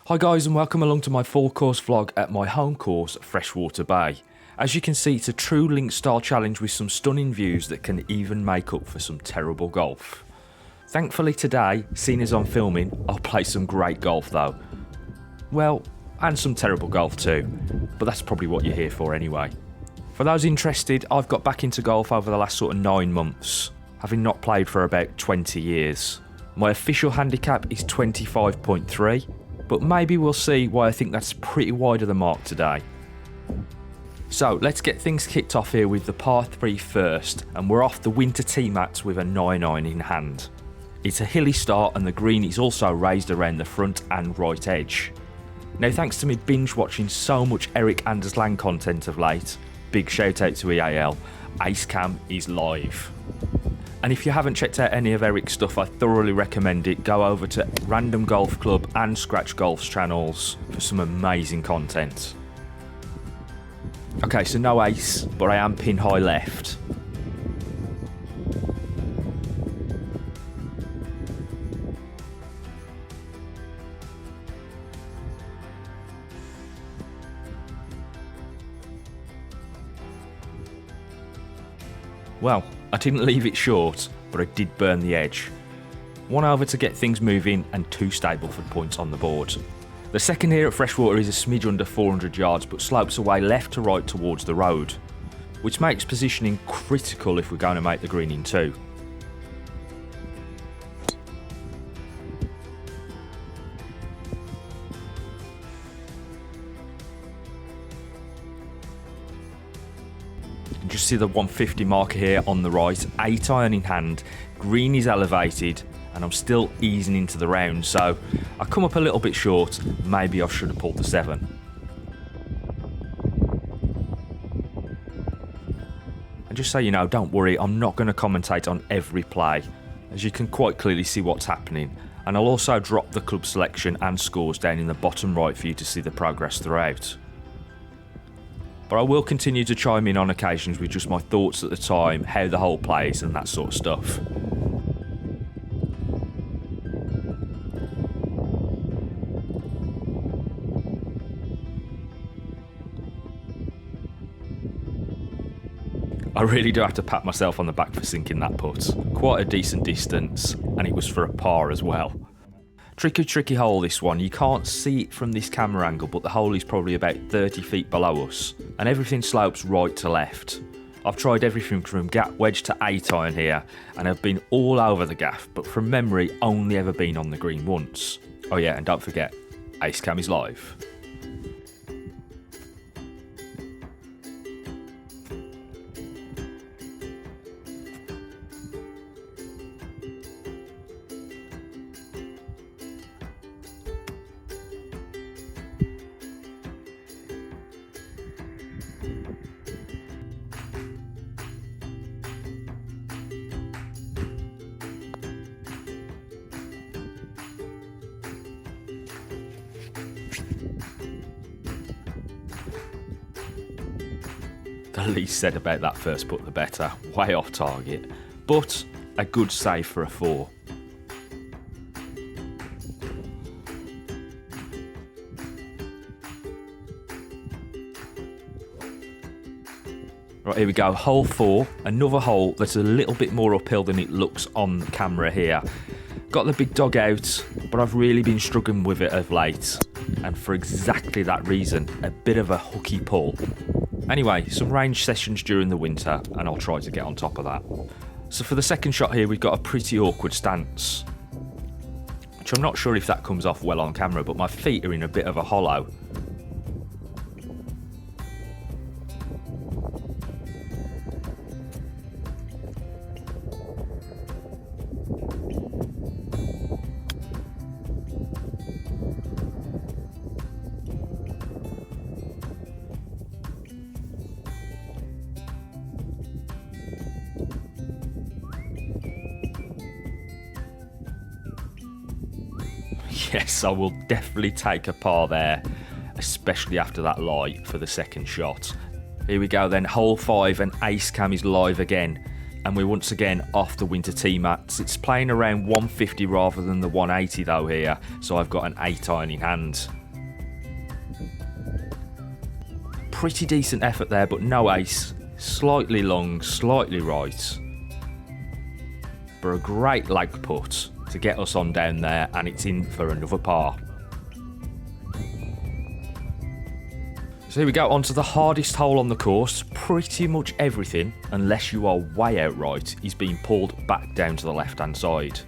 Hi guys and welcome along to my full course vlog at my home course, Freshwater Bay. As you can see, it's a true link style challenge with some stunning views that can even make up for some terrible golf. Thankfully today, seeing as I'm filming, I'll play some great golf though. Well, and some terrible golf too, but that's probably what you're here for anyway. For those interested, I've got back into golf over the last sort of 9 months, having not played for about 20 years. My official handicap is 25.3. But maybe we'll see why I think that's pretty wide of the mark today. So let's get things kicked off here with the par 3 first, and we're off the winter tee mats with a 9-iron in hand. It's a hilly start and the green is also raised around the front and right edge. Now thanks to me binge watching so much Eric Andersland content of late, big shout out to EAL, Ace Cam is live. And if you haven't checked out any of Eric's stuff, I thoroughly recommend it. Go over to Random Golf Club and Scratch Golf's channels for some amazing content. Okay, so no ace, but I am pin high left. Well, I didn't leave it short, but I did burn the edge. 1 over to get things moving and 2 Stableford points on the board. The second here at Freshwater is a smidge under 400 yards but slopes away left to right towards the road, which makes positioning critical if we're going to make the green in 2. Just see the 150 marker here on the right, 8-iron in hand, green is elevated and I'm still easing into the round, so I come up a little bit short. Maybe I should have pulled the 7. And just so you know, don't worry, I'm not going to commentate on every play, as you can quite clearly see what's happening, and I'll also drop the club selection and scores down in the bottom right for you to see the progress throughout. But I will continue to chime in on occasions with just my thoughts at the time, how the hole plays and that sort of stuff. I really do have to pat myself on the back for sinking that putt. Quite a decent distance, and it was for a par as well. Tricky hole this one. You can't see it from this camera angle, but the hole is probably about 30 feet below us, and everything slopes right to left. I've tried everything from gap wedge to 8-iron here, and I've been all over the gaff, but from memory only ever been on the green once. Oh yeah, and don't forget, Ace Cam is live. The least said about that first putt the better, way off target, but a good save for a 4. Right, here we go, hole 4, another hole that's a little bit more uphill than it looks on camera here. Got the big dog out, but I've really been struggling with it of late, and for exactly that reason, a bit of a hooky pull. Anyway, some range sessions during the winter, and I'll try to get on top of that. So for the second shot here, we've got a pretty awkward stance, which I'm not sure if that comes off well on camera, but my feet are in a bit of a hollow. Yes, I will definitely take a par there, especially after that lie for the second shot. Here we go then, hole 5 and Ace Cam is live again. And we're once again off the winter tee mats. It's playing around 150 rather than the 180 though here, so I've got an 8-iron in hand. Pretty decent effort there, but no ace. Slightly long, slightly right. But a great leg putt to get us on down there, and it's in for another par. So here we go, on to the hardest hole on the course. Pretty much everything, unless you are way out right, is being pulled back down to the left-hand side.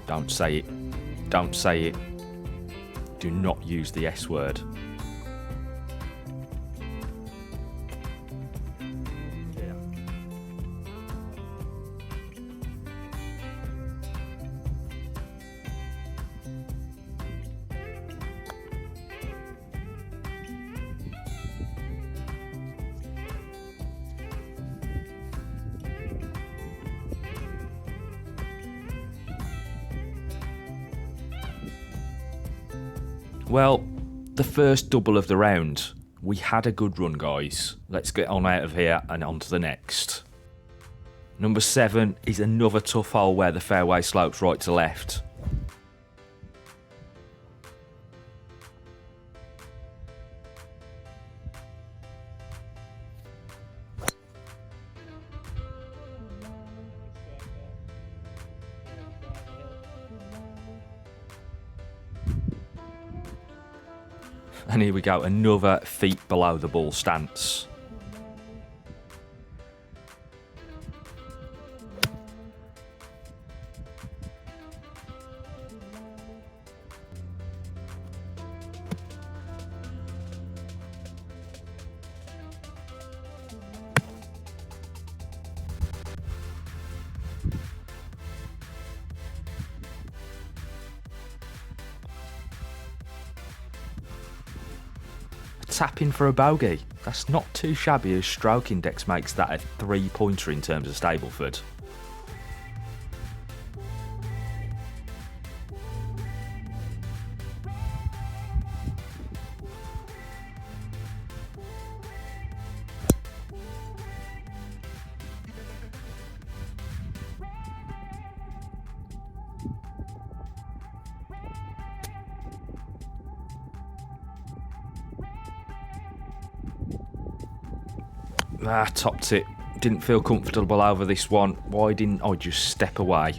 Don't say it. Don't say it. Do not use the S word. Well, the first double of the round. We had a good run, guys. Let's get on out of here and on to the next. Number 7 is another tough hole where the fairway slopes right to left. And here we go, another feet below the ball stance. Tapping for a bogey. That's not too shabby as stroke index makes that a 3-pointer in terms of Stableford. Topped it. Didn't feel comfortable over this one. Why didn't I just step away?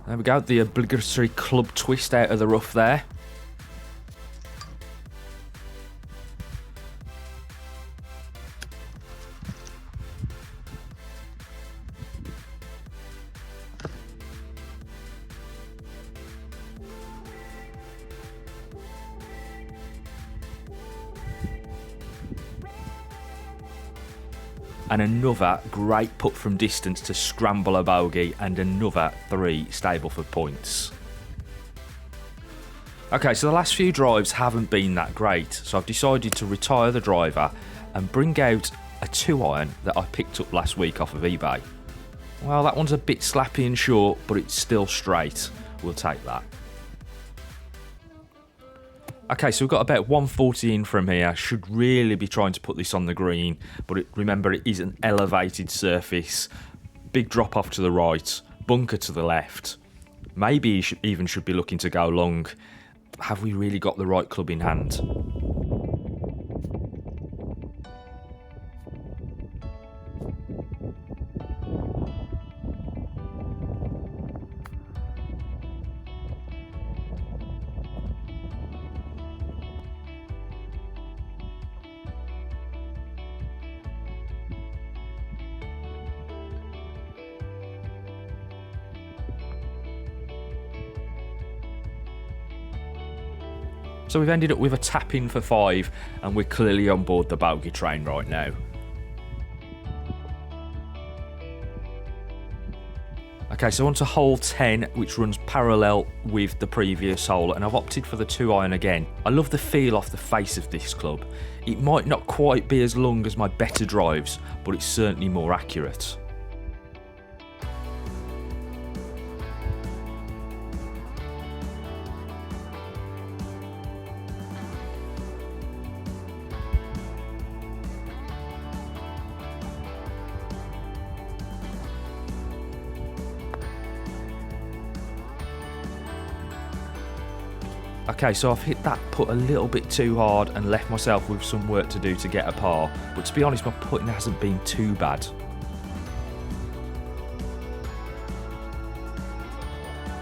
There we go, the obligatory club twist out of the rough there. And another great putt from distance to scramble a bogey, and another 3 Stableford points. Okay, so the last few drives haven't been that great, so I've decided to retire the driver and bring out a 2-iron that I picked up last week off of eBay. Well, that one's a bit slappy and short, but it's still straight. We'll take that. Okay, so we've got about 140 in from here. Should really be trying to put this on the green, but remember it is an elevated surface. Big drop off to the right, bunker to the left. Maybe you even should be looking to go long. Have we really got the right club in hand? So we've ended up with a tap in for 5, and we're clearly on board the bogey train right now. Okay, so on to hole 10, which runs parallel with the previous hole, and I've opted for the 2-iron again. I love the feel off the face of this club. It might not quite be as long as my better drives, but it's certainly more accurate. Okay, so I've hit that putt a little bit too hard and left myself with some work to do to get a par, but to be honest, my putting hasn't been too bad.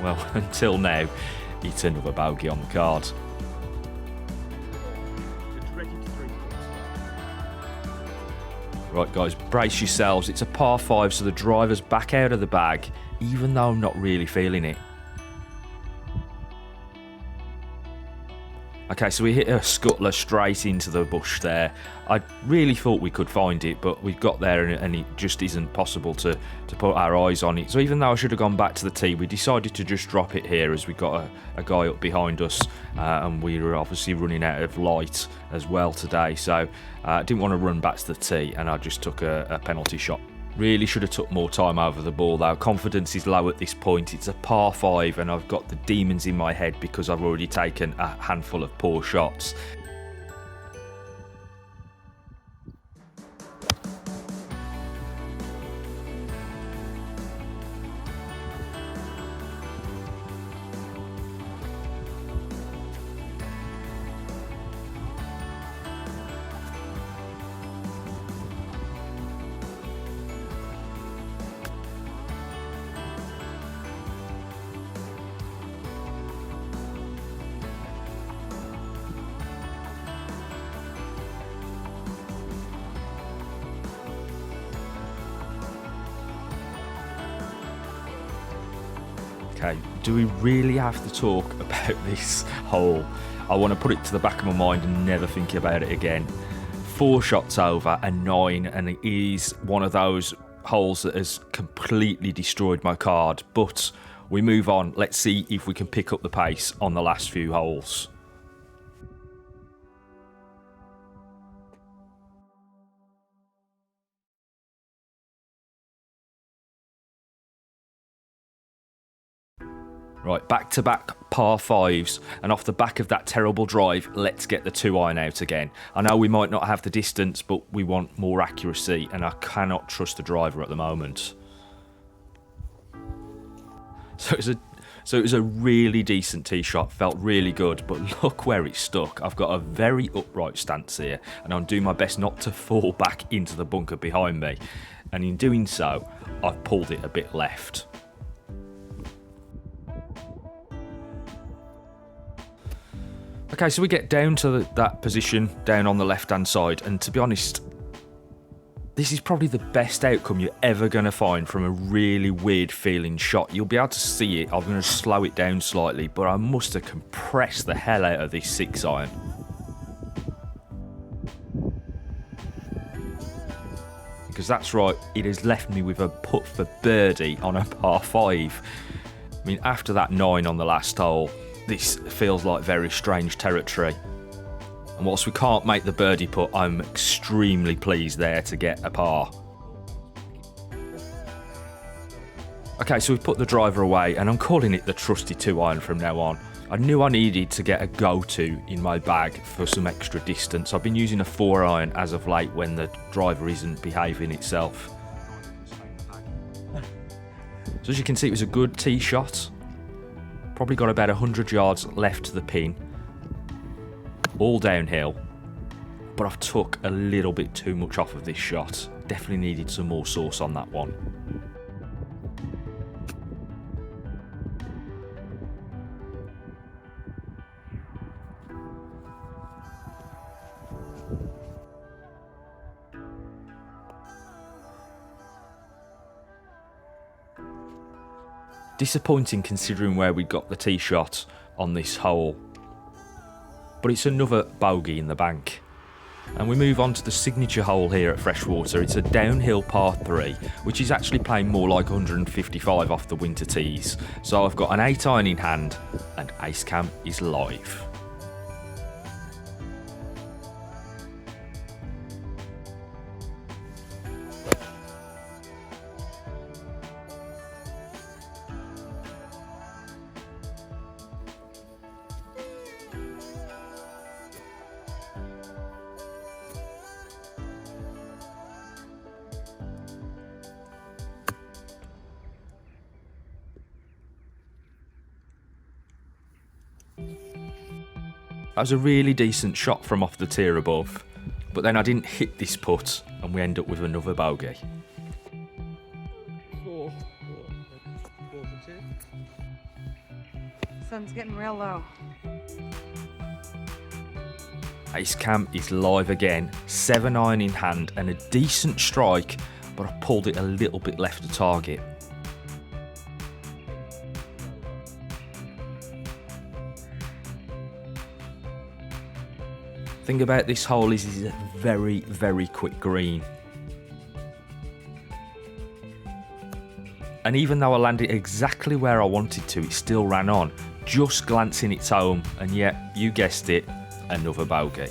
Well, until now, it's another bogey on the card. Right guys, brace yourselves, it's a par 5, so the driver's back out of the bag, even though I'm not really feeling it. Okay, so we hit a scuttler straight into the bush there. I really thought we could find it, but we got there and it just isn't possible to put our eyes on it. So even though I should have gone back to the tee, we decided to just drop it here as we got a guy up behind us, and we were obviously running out of light as well today. So I didn't want to run back to the tee, and I just took a penalty shot. Really should have took more time over the ball though. Confidence is low at this point. It's a par 5 and I've got the demons in my head because I've already taken a handful of poor shots. Okay, do we really have to talk about this hole? I want to put it to the back of my mind and never think about it again. 4 shots over a 9, and it is one of those holes that has completely destroyed my card. But we move on. Let's see if we can pick up the pace on the last few holes. Right, back-to-back par 5s, and off the back of that terrible drive, let's get the 2-iron out again. I know we might not have the distance, but we want more accuracy, and I cannot trust the driver at the moment. So it was a really decent tee shot, felt really good, but look where it stuck. I've got a very upright stance here, and I'm doing my best not to fall back into the bunker behind me. And in doing so, I've pulled it a bit left. Okay, so we get down to that position down on the left-hand side, and to be honest, this is probably the best outcome you're ever going to find from a really weird feeling shot. You'll be able to see it. I'm going to slow it down slightly, but I must have compressed the hell out of this 6-iron. Because that's right, it has left me with a putt for birdie on a par 5. I mean, after that 9 on the last hole, this feels like very strange territory. And whilst we can't make the birdie putt, I'm extremely pleased there to get a par. Okay, so we've put the driver away, and I'm calling it the trusty 2-iron from now on. I knew I needed to get a go-to in my bag for some extra distance. I've been using a 4-iron as of late when the driver isn't behaving itself. So as you can see, it was a good tee shot. Probably got about 100 yards left to the pin. All downhill. But I've took a little bit too much off of this shot. Definitely needed some more sauce on that one. Disappointing considering where we got the tee shot on this hole. but it's another bogey in the bank. And we move on to the signature hole here at Freshwater. It's a downhill par 3, which is actually playing more like 155 off the winter tees. So I've got an 8 iron in hand and ace cam is live. That was a really decent shot from off the tier above, but then I didn't hit this putt and we end up with another bogey. Sun's getting real low. Ace cam is live again, 7 iron in hand and a decent strike, but I pulled it a little bit left of target. Thing about this hole is it's a very, very quick green. And even though I landed exactly where I wanted to, it still ran on, just glancing its home, and yet, you guessed it, another bogey.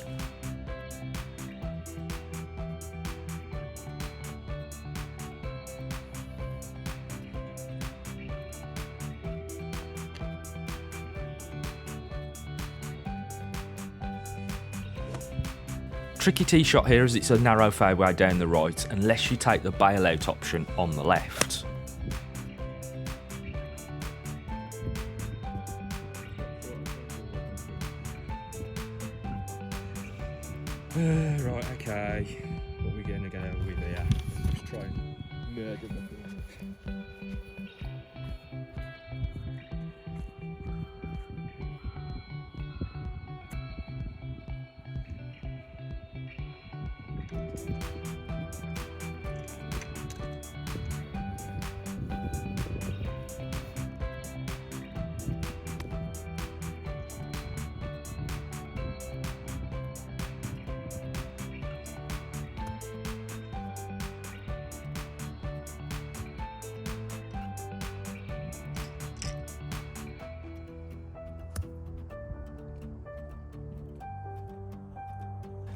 Tricky tee shot here as it's a narrow fairway down the right unless you take the bailout option on the left. Right, okay. What are we going to go with here? Just try and murder them.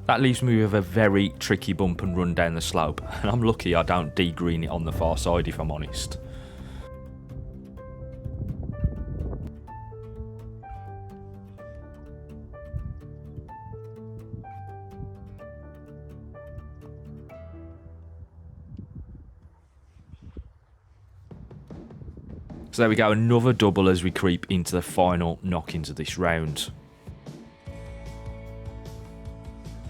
That leaves me with a very tricky bump and run down the slope, and I'm lucky I don't de-green it on the far side if I'm honest. So there we go, another double as we creep into the final knock-ins of this round.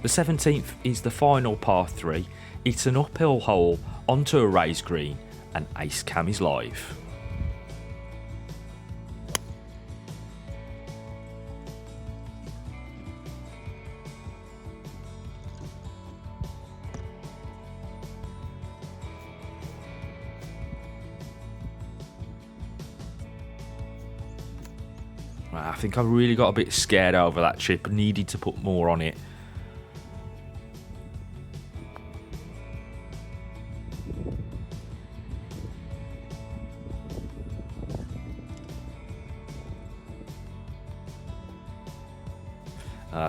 The 17th is the final par 3. It's an uphill hole onto a raised green and ace cam is live. I think I really got a bit scared over that chip, needed to put more on it.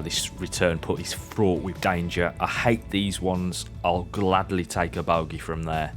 This return putt is fraught with danger. I hate these ones. I'll gladly take a bogey from there.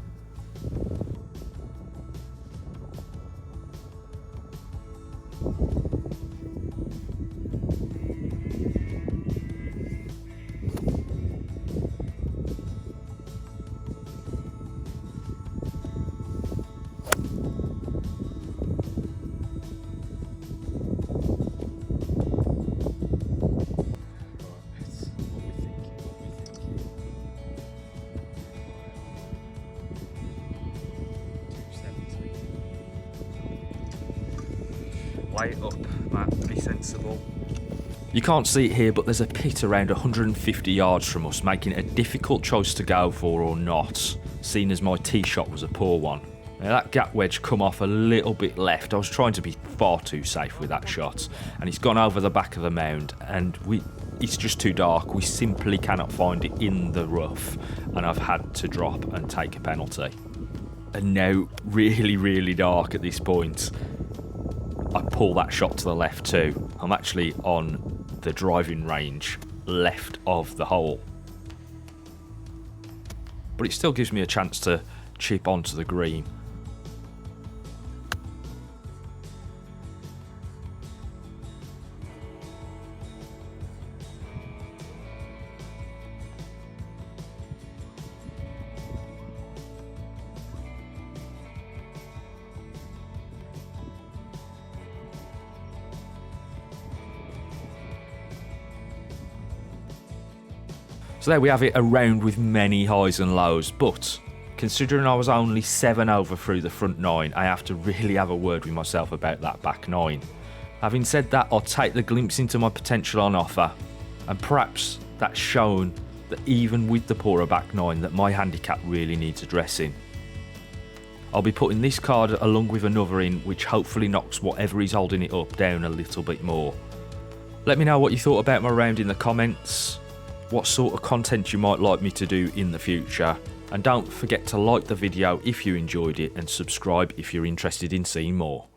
Lay it up, Matt, be sensible. You can't see it here, but there's a pit around 150 yards from us, making it a difficult choice to go for or not, seeing as my tee shot was a poor one. Now that gap wedge come off a little bit left. I was trying to be far too safe with that shot, and it's gone over the back of the mound, and it's just too dark. We simply cannot find it in the rough, and I've had to drop and take a penalty. And now, really, really dark at this point. I pull that shot to the left too. I'm actually on the driving range left of the hole. But it still gives me a chance to chip onto the green. So there we have it, a round with many highs and lows, but considering I was only 7 over through the front 9, I have to really have a word with myself about that back 9. Having said that, I'll take the glimpse into my potential on offer, and perhaps that's shown that even with the poorer back 9 that my handicap really needs addressing. I'll be putting this card along with another in, which hopefully knocks whatever is holding it up down a little bit more. Let me know what you thought about my round in the comments, what sort of content you might like me to do in the future, and don't forget to like the video if you enjoyed it and subscribe if you're interested in seeing more.